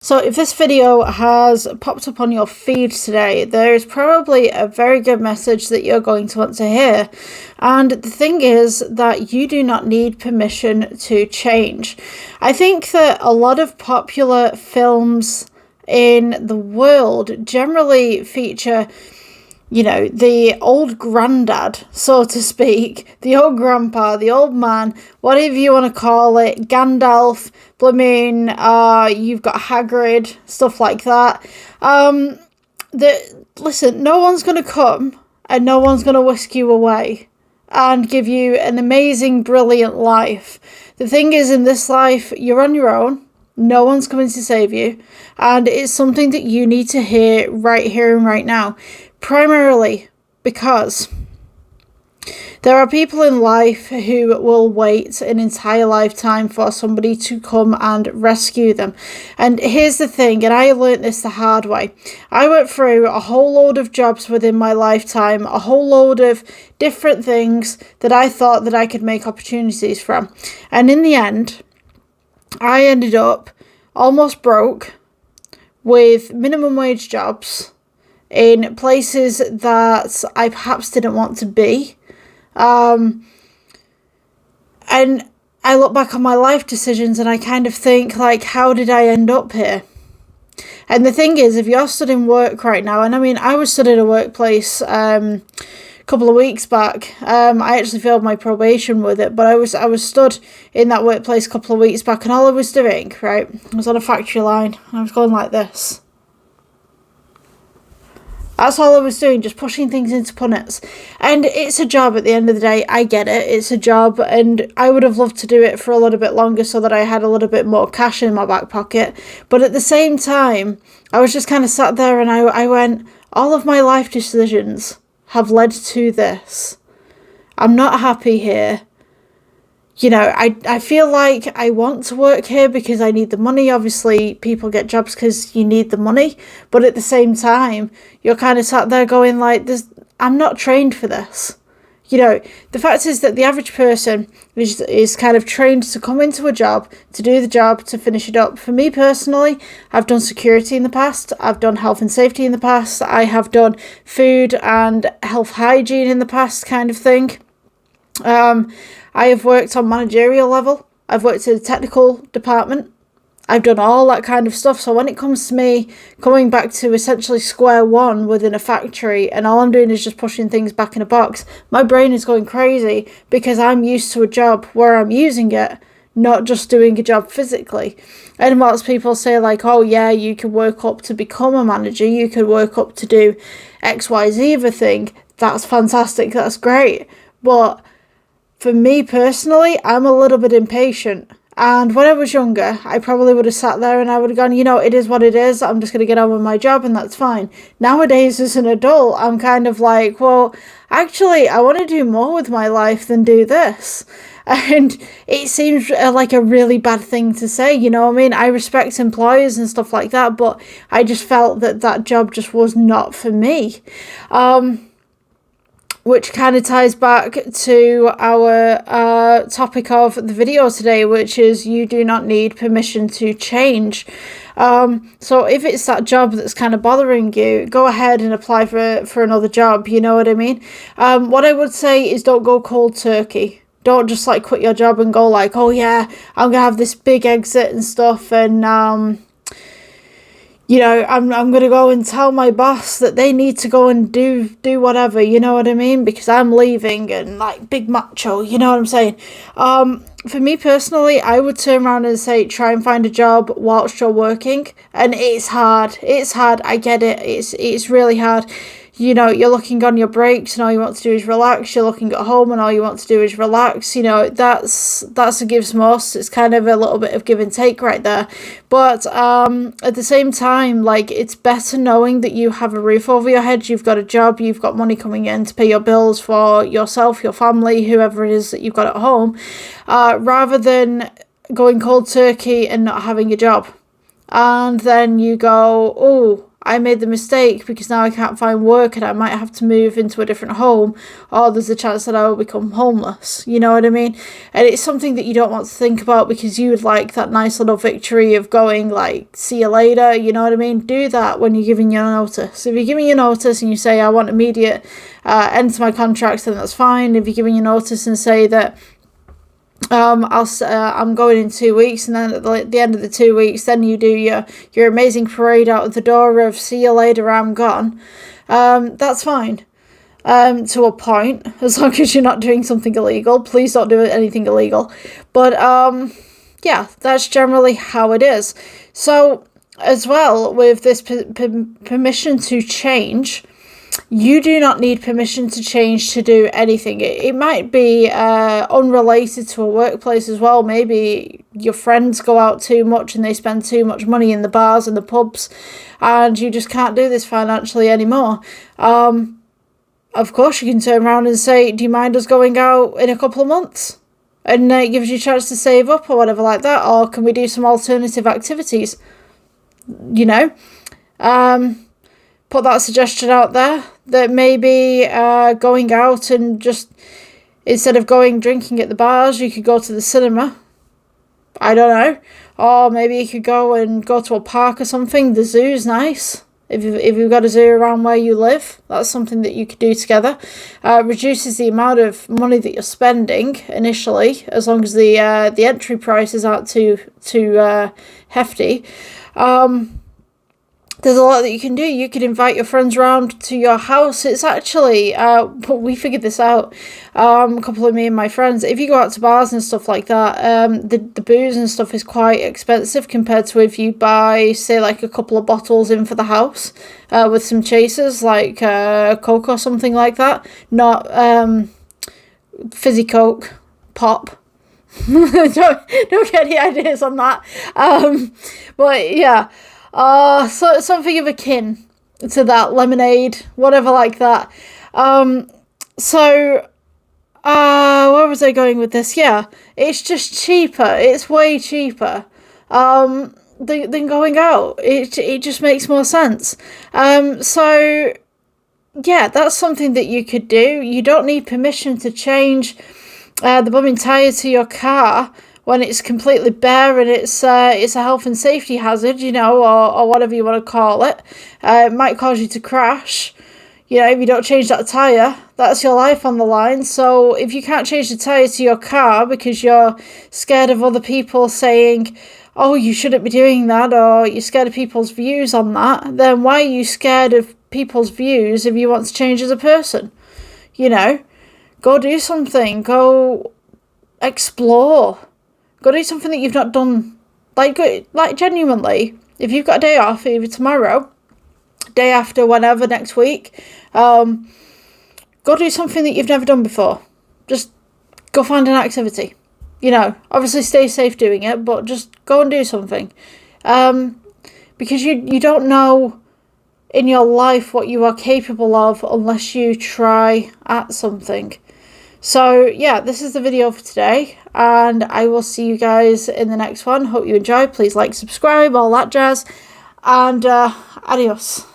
So if this video has popped up on your feed today, there is probably a very good message that you're going to want to hear. And the thing is that you do not need permission to change. I think that a lot of popular films in the world generally feature, the old granddad, so to speak, the old grandpa, the old man, whatever you want to call it, Gandalf, blooming, you've got Hagrid, stuff like that. Listen, no one's going to come and no one's going to whisk you away and give you an amazing, brilliant life. The thing is, in this life, you're on your own. No one's coming to save you. And it's something that you need to hear right here and right now. Primarily because there are people in life who will wait an entire lifetime for somebody to come and rescue them. And here's the thing, and I learnt this the hard way. I went through a whole load of jobs within my lifetime, a whole load of different things that I thought that I could make opportunities from. And in the end, I ended up almost broke with minimum wage jobs in places that I perhaps didn't want to be. And I look back on my life decisions and I kind of think, how did I end up here? And the thing is, if you're stood in work right now, and I was stood in a workplace a couple of weeks back. I actually failed my probation with it, but I was stood in that workplace a couple of weeks back, and all I was doing, right, I was on a factory line, and I was going like this. That's all I was doing, just pushing things into punnets. And it's a job at the end of the day. I get it. It's a job. And I would have loved to do it for a little bit longer so that I had a little bit more cash in my back pocket. But at the same time, I was just kind of sat there and I went, all of my life decisions have led to this. I'm not happy here. I feel like I want to work here because I need the money. Obviously, people get jobs because you need the money. But at the same time, you're kind of sat there going I'm not trained for this. The fact is that the average person is kind of trained to come into a job, to do the job, to finish it up. For me personally, I've done security in the past. I've done health and safety in the past. I have done food and health hygiene in the past kind of thing. I have worked on managerial level. I've worked in a technical department. I've done all that kind of stuff. So when it comes to me coming back to essentially square one within a factory and all I'm doing is just pushing things back in a box, my brain is going crazy because I'm used to a job where I'm using it, not just doing a job physically. And whilst people say oh yeah, you can work up to become a manager, you can work up to do XYZ of a thing, that's fantastic, that's great. But for me personally, I'm a little bit impatient. And when I was younger, I probably would have sat there and I would have gone, it is what it is. I'm just going to get on with my job and that's fine. Nowadays, as an adult, I'm kind of well, actually, I want to do more with my life than do this. And it seems like a really bad thing to say, I respect employers and stuff like that, but I just felt that job just was not for me. Which kind of ties back to our topic of the video today, which is you do not need permission to change. So if it's that job that's kind of bothering you, go ahead and apply for another job, you know what I mean? What I would say is don't go cold turkey. Don't just quit your job and go oh yeah, I'm going to have this big exit and stuff and I'm going to go and tell my boss that they need to go and do whatever, you know what I mean? Because I'm leaving and big macho, you know what I'm saying? For me personally, I would turn around and say, try and find a job whilst you're working. And it's hard. I get it. It's really hard. You're looking on your breaks and all you want to do is relax. You're looking at home and all you want to do is relax. That's a gives most. It's kind of a little bit of give and take right there. But at the same time, it's better knowing that you have a roof over your head, you've got a job, you've got money coming in to pay your bills for yourself, your family, whoever it is that you've got at home, rather than going cold turkey and not having a job. And then you go, oh, I made the mistake because now I can't find work and I might have to move into a different home, or there's a chance that I will become homeless. You know what I mean? And it's something that you don't want to think about because you would like that nice little victory of going like, see you later, you know what I mean? Do that when you're giving your notice. If you're giving your notice and you say, I want immediate end to my contract, then that's fine. If you're giving your notice and say that I'm going in 2 weeks, and then at the end of the 2 weeks, then you do your amazing parade out of the door of see you later, I'm gone. That's fine. To a point, as long as you're not doing something illegal. Please don't do anything illegal. But yeah, that's generally how it is. So as well with this permission to change, you do not need permission to change to do anything. It might be unrelated to a workplace as well. Maybe your friends go out too much and they spend too much money in the bars and the pubs, and you just can't do this financially anymore. Of course, you can turn around and say, do you mind us going out in a couple of months? And it gives you a chance to save up or whatever like that. Or can we do some alternative activities? You know? Put that suggestion out there that maybe going out and just, instead of going drinking at the bars, you could go to the cinema. I don't know. Or maybe you could go to a park or something. The zoo's nice. If you've got a zoo around where you live, that's something that you could do together. Reduces the amount of money that you're spending initially, as long as the entry prices aren't too hefty. There's a lot that you can do. You could invite your friends around to your house. It's actually, we figured this out, a couple of me and my friends. If you go out to bars and stuff like that, the booze and stuff is quite expensive compared to if you buy, say, like a couple of bottles in for the house with some chasers, like Coke or something like that. Not fizzy Coke, pop. don't get any ideas on that. But yeah. So something of akin to that, lemonade, whatever like that. Where was I going with this? Yeah, it's just cheaper. It's way cheaper than going out. It just makes more sense. So yeah, that's something that you could do. You don't need permission to change the bumming tyre to your car when it's completely bare and it's a health and safety hazard, you know, or whatever you want to call it. It might cause you to crash. You know, if you don't change that tyre, that's your life on the line. So if you can't change the tyre to your car because you're scared of other people saying, oh, you shouldn't be doing that, or you're scared of people's views on that, then why are you scared of people's views if you want to change as a person? You know, go do something. Go explore. Go do something that you've not done. Like genuinely, if you've got a day off, either tomorrow, day after, whenever, next week, go do something that you've never done before. Just go find an activity. You know, obviously stay safe doing it, but just go and do something. Because you don't know in your life what you are capable of unless you try at something. So yeah, this is the video for today, and I will see you guys in the next one. Hope you enjoy. Please like, subscribe, all that jazz, and adios.